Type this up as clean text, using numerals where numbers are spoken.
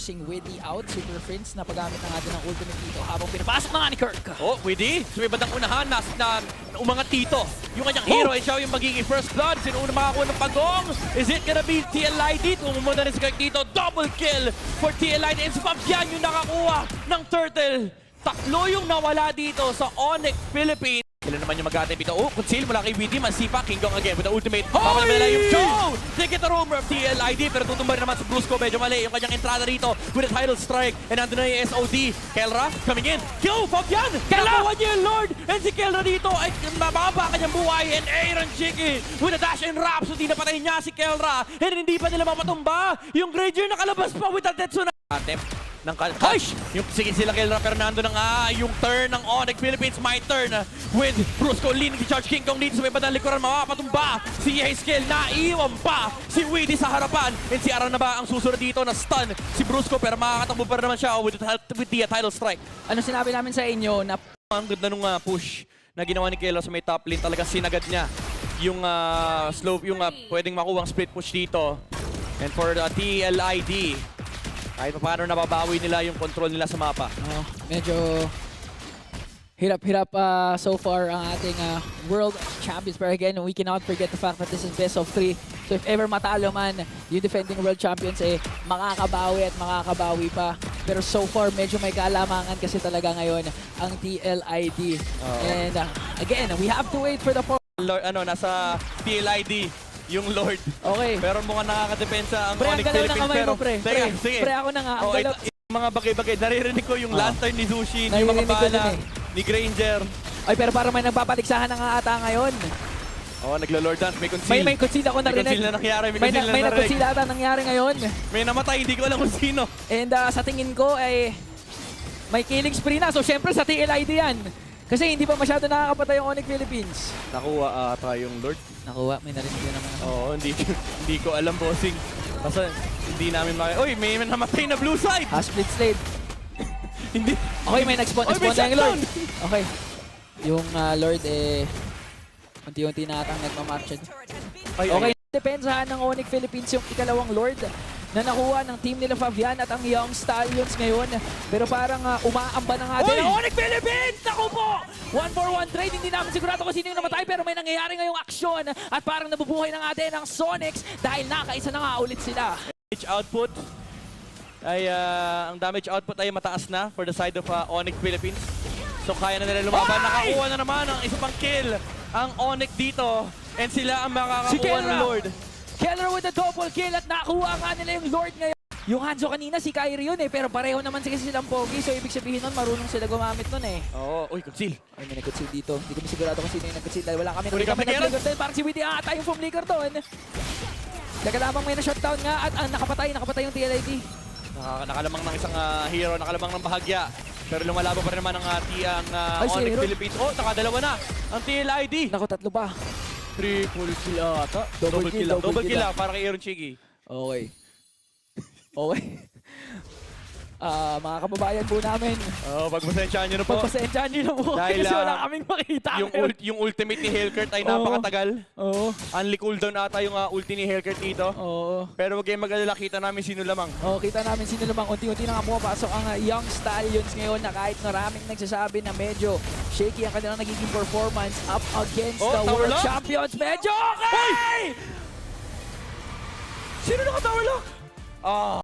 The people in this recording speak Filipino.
forcing Widdy out. Super Prince na paggamit na nga din ng ultimate dito habang pinapasok na nga ni Kirk. Oh, Widdy, sumibad ang unahan na umangat dito. Yung kanyang hero ay siya yung magiging first blood. Sino una makakuha ng pagong? Is it gonna be TLID? Kung umunta na si Kirk dito, double kill for TLID. And si Fabian yung nakakuha ng turtle. Tatlo yung nawala dito sa Onyx Philippines. Sila naman yung mag-attempt ito. Oh, conceal mula kay Widdy. Mansipa, King Kong again with the ultimate. Papalabela yung Joe! Take it to roamer of TLID. Pero tutumba rin naman sa Brusco. Medyo mali yung kanyang entrada dito with a title strike. And nandun na yung SOD. Kelra coming in. Kill! Fabian! Nakuha niya yung Lord! And si Kelra dito ay mababa kanyang buhay. And Aaron Chicky with a dash and wrap. So di napatay niya si Kelra. And hindi pa nila mapatumba. Yung Granger nakalabas pa with a Tetsu na attempt ng Hush! Yung sige sila Kelra pero nando na nga yung turn ng Onyx Philippines. My turn with Brusco leaning si Charge King Kong dito sa may bandang likuran. Mapapatumba si Hazekiel. Naiwan pa si Widdy sa harapan. And si Aran na ba ang susunod dito na stun si Brusco pero makakatakbo pa rin naman siya with the title strike. Ano sinabi namin sa inyo na Ang ganda nung push na ginawa ni Kelra sa may top lane. Talaga sinagad niya yung slope, yung pwedeng makuha ang split push dito. And for the TLID, kahit pa paano nababawi nila yung control nila sa mapa. medyo hirap-hirap so far ang ating world champions. Pero again, we cannot forget the fact that this is best of 3. So if ever matalo man yung defending world champions, makakabawi at makakabawi pa. Pero so far, medyo may kaalamangan kasi talaga ngayon ang TLID. And again, we have to wait for the Lord, nasa TLID yung Lord. Okay. Pero mukhang nakakadepensa ang Pre, ang Onyx galaw ng Philippines. kamay Pero, mo, pre. Teka, sige. Pre, ako na nga. Ang galaw. Mga bagay-bagay. Naririnig ko yung lantern ni Zushi, yung Naririnig mga ko bala, din ni Granger. Ay, pero parang may nagpapaliksahan na nga ata ngayon. Naglo-Lord dance. May conceal. May conceal ako narinig. May conceal na nangyari. May nag-conceal ata nangyari ngayon. May namatay. Hindi ko alam kung sino. And sa tingin ko ay may killing spree na. So syempre sa TLID yan. Kasi hindi pa masyado nakakapatay yung Onyx Philippines. Nakuha ata yung Lord. Nakuha, may narinig yun naman. Oo, hindi ko alam, bossing. Kasi hindi namin Uy, may namatay na blue side! Split slate. Hindi. Okay, may nag-spawn na yung Lord. Okay. Yung Lord unti-unti na atang nagmamarched. Okay, depensahan ng Onyx Philippines yung ikalawang Lord na nakuha ng team nila Fabian at ang Young Stallions ngayon. Pero parang umaamba na nga din ang Onyx Philippines! Naku po! 1-for-1 trade. Hindi namin sigurado kung sino yung namatay pero may nangyayari ngayong aksyon at parang nabubuhay na nga din ang Sonics dahil nakaisa na nga ulit sila. Damage output ay ang damage output ay mataas na for the side of Onyx Philippines. So kaya na nila lumaban. Nakakuha na naman ang isa pang kill ang Onyx dito and sila ang makakakuha ng Lord. Kelra with a double kill at nakuha nga nila yung Lord ngayon. Yung Hanzo kanina si Kyrie yun pero pareho naman kasi silang pogi. So ibig sabihin nun marunong sila gumamit nun Oo, uy, conceal. Ay, may nag-conceal dito. Hindi kami sigurado kung sino yung nag-conceal dahil wala kami Uri nag-flicker doon. Parang si Widdy ata yung from flicker doon. Daga lamang may na-shutdown nga at nakapatay yung TLID. Nakalamang ng isang hero, nakalamang ng bahagya. Pero lumalaban pa rin naman ang Onyx Philippines. Nakadalawa na ang TLID. Naku, tatlo pa. Triple kill ata. Double kill para kay Aaron Chigi. Okay. Okay. Mga kababayan po namin. Pagpasensyahan nyo na po. Pagpasensyahan nyo na po. Dahil kasi wala kaming makita. Yung ultimate ni Hellcurt ay napakatagal. Oo. Unli cooldown ata yung ulti ni Hellcurt dito. Oo. Pero huwag kayong mag-alala, kita namin sino lamang. Kita namin sino lamang. Unti-unti na nga pumapasok ang Young Stallions ngayon na kahit maraming nagsasabi na medyo shaky ang kanilang nagiging performance up against the World Champions. Medyo okay! Sino naka-tower lock?